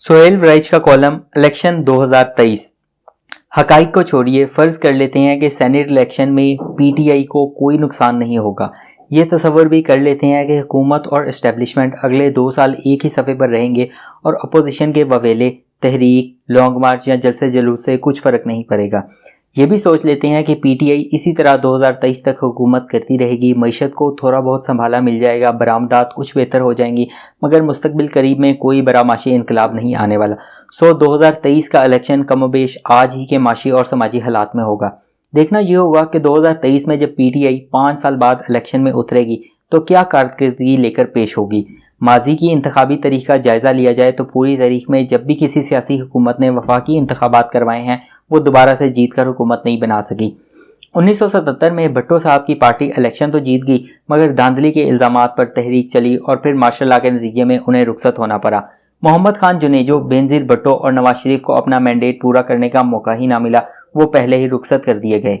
सोहेल वराइच का column election 2023। हकाइक को छोड़िए, फर्ज कर लेते हैं कि सेनेट इलेक्शन में पीटीआई को कोई नुकसान नहीं होगा। ये तसव्वुर भी कर लेते हैं कि हुकूमत और इस्टेब्लिशमेंट अगले 2 साल एक ही सफ़े पर रहेंगे और अपोजिशन के ववेले, तहरीक, लॉन्ग मार्च या जलसे जुलूस से कुछ फ़र्क नहीं पड़ेगा। ये भी सोच लेते हैं कि पीटीआई इसी तरह 2023 तक हुकूमत करती रहेगी, मईशत को थोड़ा बहुत संभाला मिल जाएगा, बरामदात कुछ बेहतर हो जाएंगी, मगर मुस्तकबिल करीब में कोई बड़ा माशी इनकलाब नहीं आने वाला। 2023 का इलेक्शन कमोबेश आज ही के माशी और समाजी हालात में होगा। देखना यह होगा कि 2023 में जब पीटीआई 5 साल बाद इलेक्शन में उतरेगी तो क्या कारकर्दगी लेकर पेश होगी। माजी की इंतखाबी तारीख का जायज़ा लिया जाए तो पूरी तारीख में जब भी किसी सियासी हुकूमत ने वफाकी इंतखाबात करवाए हैं वो दोबारा से जीत कर हुकूमत नहीं बना सकी। 1977 में भट्टो साहब की पार्टी इलेक्शन तो जीत गई, मगर धांधली के इल्ज़ामात पर तहरीक चली और फिर मार्शल लॉ के नतीजे में उन्हें रुखसत होना पड़ा। मोहम्मद खान जुनेजो, बेनज़ीर भट्टो और नवाज शरीफ को अपना मैंडेट पूरा करने का मौका ही ना मिला, वो पहले ही रुखसत कर दिए गए।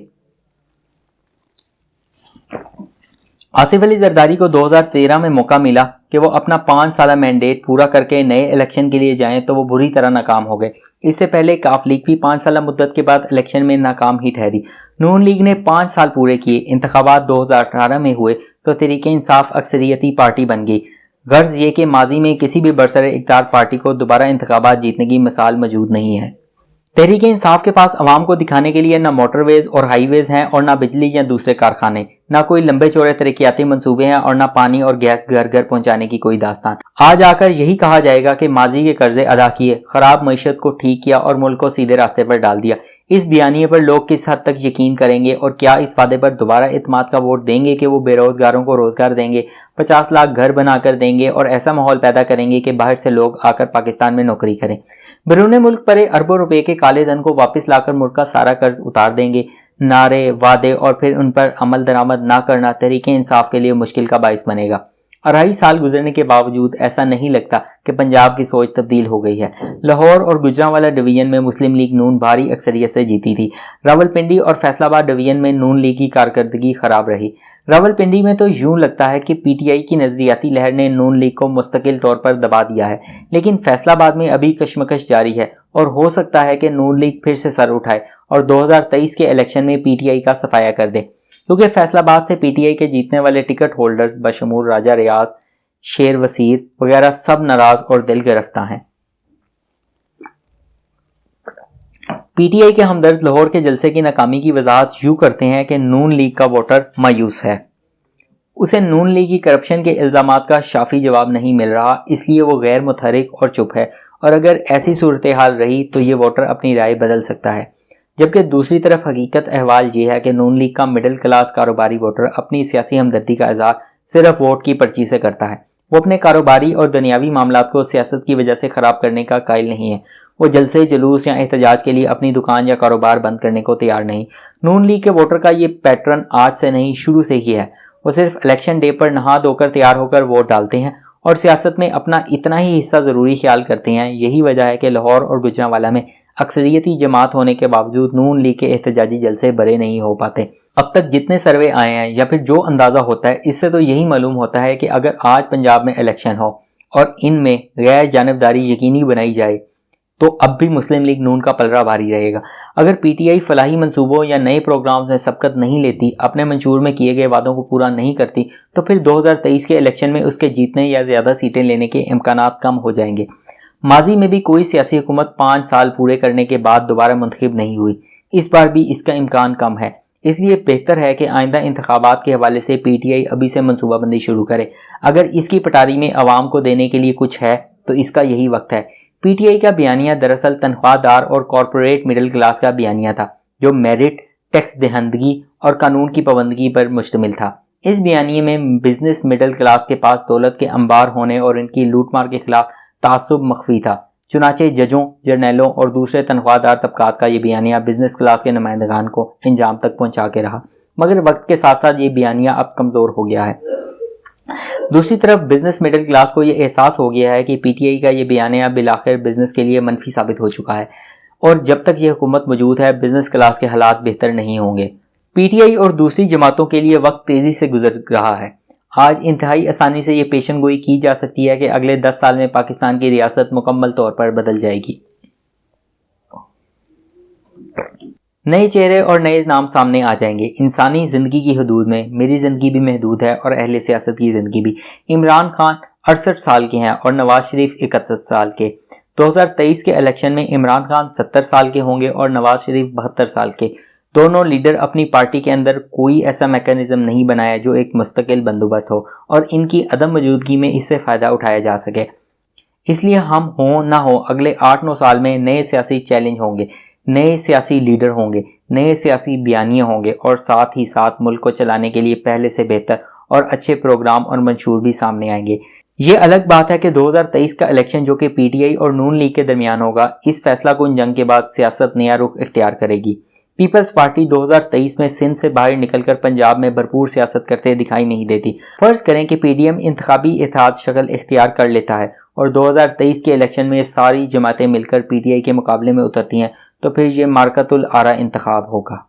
आसिफ अली जरदारी को 2013 में मौका मिला कि वो अपना 5 साल मैंडेट पूरा करके नए इलेक्शन के लिए जाएं तो वो बुरी तरह नाकाम हो गए। इससे पहले काफ लीग भी 5 साल मुद्दत के बाद इलेक्शन में नाकाम ही ठहरी। नून लीग ने 5 साल पूरे किए, इंतखाबात 2018 में हुए तो तहरीक इंसाफ अक्सरियती पार्टी बन गई। गर्ज ये कि माजी में किसी भी बरसरे इक़्तिदार पार्टी को दोबारा इंतखाबात जीतने की मिसाल मौजूद नहीं है। तहरीक इंसाफ के पास अवाम को दिखाने के लिए ना मोटरवेज और हाईवेज हैं और ना बिजली या दूसरे कारखाने, ना कोई लंबे चौड़े तरक्याती मंसूबे हैं और ना पानी और गैस घर घर पहुंचाने की कोई दास्तान। आज आकर यही कहा जाएगा कि माजी के कर्जे अदा किए, खराब मईशत को ठीक किया और मुल्क को सीधे रास्ते पर डाल दिया। इस बयानिए पर लोग किस हद तक यकीन करेंगे और क्या इस वादे पर दोबारा इत्माद का वोट देंगे कि वो बेरोजगारों को रोजगार देंगे, 50 लाख घर बनाकर देंगे और ऐसा माहौल पैदा करेंगे कि बाहर से लोग आकर पाकिस्तान में नौकरी करें। बैरून मुल्क परे अरबों रुपए के काले धन को वापस लाकर मुल्क का सारा कर्ज उतार देंगे। नारे, वादे और फिर उन पर अमल दरामद ना करना तहरीक इंसाफ के लिए मुश्किल का बाइस बनेगा। 2.5 साल गुजरने के बावजूद ऐसा नहीं लगता कि पंजाब की सोच तब्दील हो गई है। लाहौर और गुजरांवाला डिवीजन में मुस्लिम लीग नून भारी अक्सरियत से जीती थी। रावलपिंडी और फैसलाबाद डिवीजन में नून लीग की कारकर्दगी खराब रही। रावलपिंडी में तो यूं लगता है कि पीटीआई की नजरियाती लहर ने नून लीग को मुस्तकिल तौर पर दबा दिया है, लेकिन फैसलाबाद में अभी कशमकश जारी है और हो सकता है कि नून लीग फिर से सर उठाए और 2023 के इलेक्शन में पीटीआई का सफाया कर दे, क्योंकि फैसलाबाद से पीटीआई के जीतने वाले टिकट होल्डर्स बशमूल राजा रियाज, शेर वसीर वगैरह सब नाराज और दिल गिरफ्तार हैं। पीटीआई के हमदर्द लाहौर के जलसे की नाकामी की वजाहत यूं करते हैं कि नून लीग का वोटर मायूस है, उसे नून लीग की करप्शन के इल्जामात का शाफी जवाब नहीं मिल रहा, इसलिए वो गैर मुतहरिक और चुप है और अगर ऐसी सूरत हाल रही तो ये वोटर अपनी राय बदल सकता है। जबकि दूसरी तरफ हकीकत अहवाल ये है कि नून लीग का मिडिल क्लास कारोबारी वोटर अपनी सियासी हमदर्दी का इज़हार सिर्फ वोट की पर्ची से करता है। वो अपने कारोबारी और दुनियावी मामलात को सियासत की वजह से ख़राब करने का कायल नहीं है। वो जलसे, जुलूस या एहतजाज के लिए अपनी दुकान या कारोबार बंद करने को तैयार नहीं। नून लीग के वोटर का ये पैटर्न आज से नहीं, शुरू से ही है। वो सिर्फ इलेक्शन डे पर नहा धोकर तैयार होकर वोट डालते हैं और सियासत में अपना इतना ही हिस्सा ज़रूरी ख्याल करते हैं। यही वजह है कि लाहौर और गुजरांवाला में अक्सरियती जमात होने के बावजूद नून लीग के एहतजाजी जलसे बड़े नहीं हो पाते। अब तक जितने सर्वे आए हैं या फिर जो अंदाज़ा होता है, इससे तो यही मालूम होता है कि अगर आज पंजाब में इलेक्शन हो और इनमें गैर जानिबदारी यकीनी बनाई जाए तो अब भी मुस्लिम लीग नून का पलड़ा भारी रहेगा। अगर पीटीआई फलाही मंसूबों या नए प्रोग्राम्स में सबकत नहीं लेती, अपने मंशूर में किए गए वादों को पूरा नहीं करती, तो फिर 2023 के इलेक्शन में उसके जीतने या ज़्यादा सीटें लेने के इम्कानात कम हो जाएंगे। माजी में भी कोई सियासी हुकूमत 5 साल पूरे करने के बाद दोबारा मुंतखब नहीं हुई, इस बार भी इसका इम्कान कम है। इसलिए बेहतर है कि आइंदा इंतखाबात के हवाले से पीटीआई अभी से मनसूबाबंदी शुरू करे। अगर इसकी पटारी में अवाम को देने के लिए कुछ है तो इसका यही वक्त है। पीटीआई का बयानिया दरअसल तनख्वाहदार और कॉरपोरेट मिडिल क्लास का बयानिया था, जो मेरिट, टैक्स दहंदगी और कानून की पाबंदगी पर मुश्तमिल था। इस बयानिए में बिजनेस मिडिल क्लास के पास दौलत के अंबार होने और इनकी लूटमार के खिलाफ तासुब मख्फी था। चुनाचे जजों, जर्नैलों और दूसरे तनख्वाहदार तबकात का ये बयानिया बिजनेस क्लास के नुमाइंदगान को अंजाम तक पहुंचा के रहा, मगर वक्त के साथ साथ ये बयानिया अब कमज़ोर हो गया है। दूसरी तरफ बिजनेस मिडिल क्लास को ये एहसास हो गया है कि पीटीआई का ये बयानिया बिलाखिर बिजनेस के लिए मनफी साबित हो चुका है और जब तक ये हुकूमत मौजूद है बिजनेस क्लास के हालात बेहतर नहीं होंगे। पीटीआई और दूसरी जमातों के लिए वक्त तेज़ी से गुजर रहा है। आज इंतहाई आसानी से ये पेशन गोई की जा सकती है कि अगले 10 साल में पाकिस्तान की रियासत मुकम्मल तौर पर बदल जाएगी। नए चेहरे और नए नाम सामने आ जाएंगे। इंसानी ज़िंदगी की हदूद में मेरी ज़िंदगी भी महदूद है और अहले सियासत की ज़िंदगी भी। इमरान खान 68 साल के हैं और नवाज शरीफ 31 साल के। 2023 के इलेक्शन में इमरान खान 70 साल के होंगे और नवाज शरीफ 72 साल के। दोनों लीडर अपनी पार्टी के अंदर कोई ऐसा मैकेनिज्म नहीं बनाया जो एक मुस्तकिल बंदोबस्त हो और इनकी अदम मौजूदगी में इससे फ़ायदा उठाया जा सके। इसलिए हम हों ना हो अगले 8-9 साल में नए सियासी चैलेंज होंगे, नए सियासी लीडर होंगे, नए सियासी बयानिए होंगे और साथ ही साथ मुल्क को चलाने के लिए पहले से बेहतर और अच्छे प्रोग्राम और मंशूर भी सामने आएंगे। ये अलग बात है कि 2023 का इलेक्शन जो कि पीटीआई और नून लीग के दरमियान होगा, इस फैसला कुन जंग के बाद सियासत नया रुख इख्तियार करेगी। पीपल्स पार्टी 2023 में सिंध से बाहर निकलकर पंजाब में भरपूर सियासत करते दिखाई नहीं देती। फर्ज करें कि पीडीएम इंतखाबी इत्तेहाद शक्ल इख्तियार कर लेता है और 2023 के इलेक्शन में सारी जमातें मिलकर पीटीआई के मुकाबले में उतरती हैं, तो फिर ये मार्कतुल आरा इंतखाब होगा।